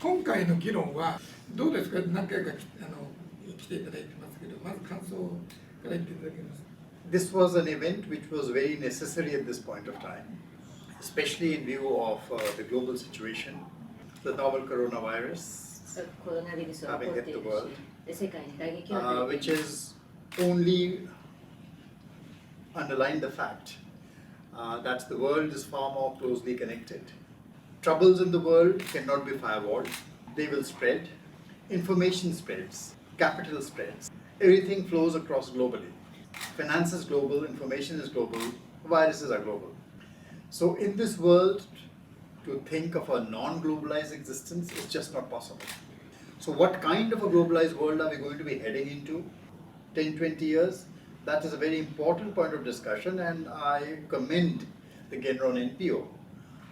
今回の議論はどうですか。何回か来ていただいてますけど、まず感想から言っていただけますか。This was an event which was very necessary at this point of time, especially in view of the global situation, the novel coronavirus having hit the world, which has only underlined the fact that the world is far more closely connected. Troubles in the world cannot be firewalled. They will spread. Information spreads. Capital spreads. Everything flows across globally. Finance is global. Information is global. Viruses are global. So in this world, to think of a non-globalized existence is just not possible. So what kind of a globalized world are we going to be heading into 10, 20 years? That is a very important point of discussion, and I commend the Genron NPO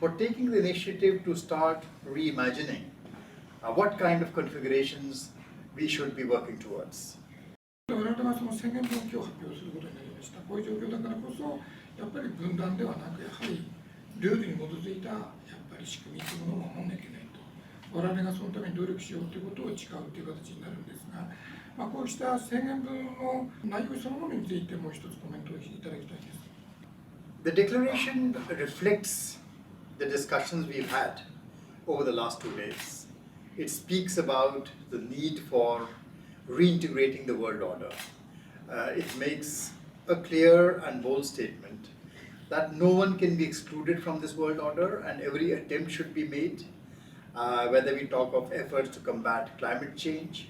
for taking the initiative to start reimagining what kind of configurations we should be working towards. 我々はその宣言文を今日発表することになりました。こういう状況だからこそ、やっぱり分断ではなく、やはりルールに基づいたやっぱり仕組みというものを守らなきゃいけないと。我々がそのために努力しようということを誓うという形になるんですが、こうした宣言文の内容そのものについてもう一つコメントをいただきたいです。The declaration reflects the discussions we've had over the last 2 days. It speaks about the need for reintegrating the world order. It makes a clear and bold statement that no one can be excluded from this world order and every attempt should be made, whether we talk of efforts to combat climate change,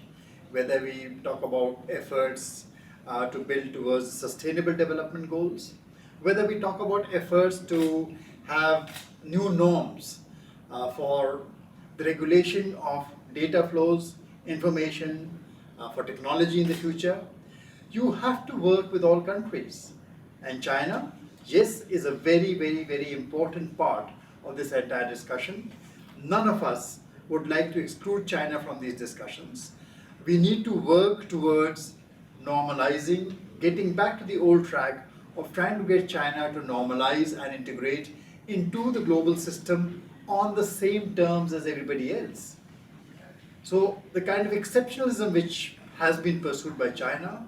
whether we talk about efforts to build towards sustainable development goals, whether we talk about efforts to have new norms for the regulation of data flows, information, for technology in the future. You have to work with all countries. And China, yes, is a very, very, very important part of this entire discussion. None of us would like to exclude China from these discussions. We need to work towards normalizing, getting back to the old track of trying to get China to normalize and integrate into the global system on the same terms as everybody else. So the kind of exceptionalism which has been pursued by China,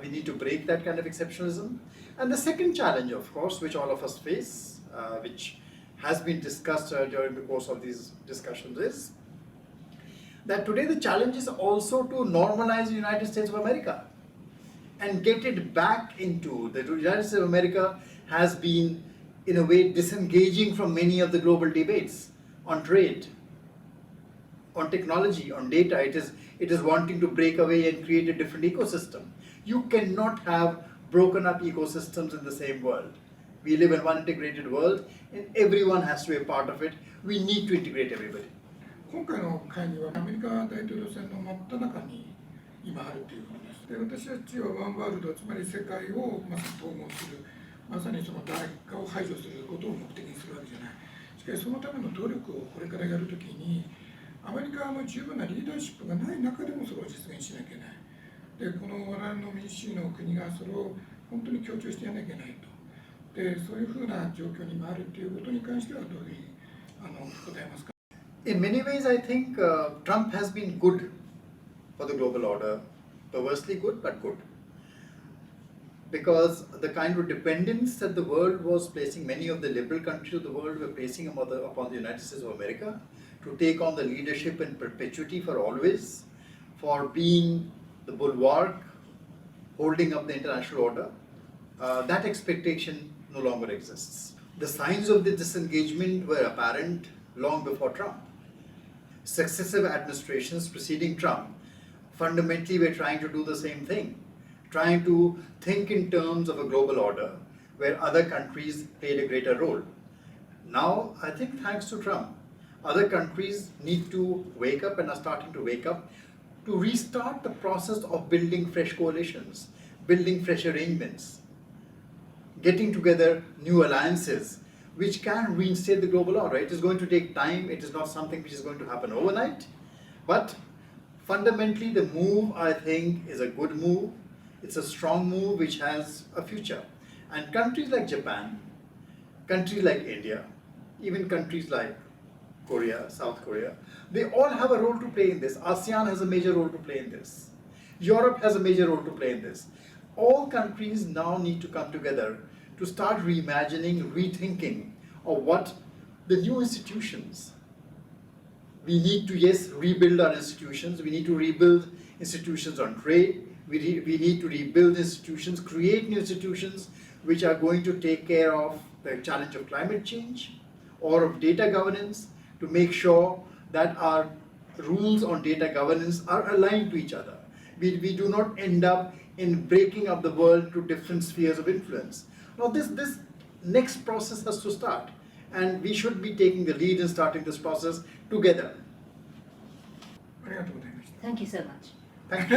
we need to break that kind of exceptionalism. And the second challenge, of course, which all of us face, which has been discussed during the course of these discussions, is that today the challenge is also to normalize the United States of America and get it back into the United States of America has been in a way disengaging from many of the global debates on trade, on technology, on data. It is wanting to break away and create a different ecosystem. You cannot have broken up ecosystems in the same world. We live in one integrated world and everyone has to be a part of it. We need to integrate everybody. 今回の会議はアメリカ大統領選の真っ只中に今あるということです。で、私たちはワンワールド、つまり世界をまさに統合する、まさにその誰かを排除することを目的にするわけじゃない。しかしそのための努力をこれからやるときに、アメリカの十分なリーダーシップがない中でもそれを実現しなきゃいけない。で、この我々の民主主義の国がそれを本当に強調してやらなきゃいけないと。で、そういうふうな状況にもあるということに関してはどういうふうに答えますか。In many ways, I think Trump has been good for the global order, perversely good, but good. Because the kind of dependence that the world was placing, many of the liberal countries of the world were placing upon the United States of America to take on the leadership in perpetuity for always, for being the bulwark, holding up the international order, that expectation no longer exists. The signs of the disengagement were apparent long before Trump. Successive administrations preceding Trump fundamentally were trying to do the same thing, trying to think in terms of a global order where other countries played a greater role. Now, I think thanks to Trump, other countries need to wake up and are starting to wake up to restart the process of building fresh coalitions, building fresh arrangements, getting together new alliances which can reinstate the global order. It is going to take time. It is not something which is going to happen overnight. But fundamentally, the move, I think, is a good move. It's a strong move which has a future. And countries like Japan, countries like India, even countries like Korea, South Korea, they all have a role to play in this. ASEAN has a major role to play in this. Europe has a major role to play in this. All countries now need to come together to start reimagining, rethinking of what the new institutions. We need to, yes, rebuild our institutions. We need to rebuild institutions on trade. We need to rebuild institutions, create new institutions which are going to take care of the challenge of climate change or of data governance, to make sure that our rules on data governance are aligned to each other. We do not end up in breaking up the world to different spheres of influence. Now this next process has to start, and we should be taking the lead in starting this process together. ありがとうございました。 Thank you so much. Thank you.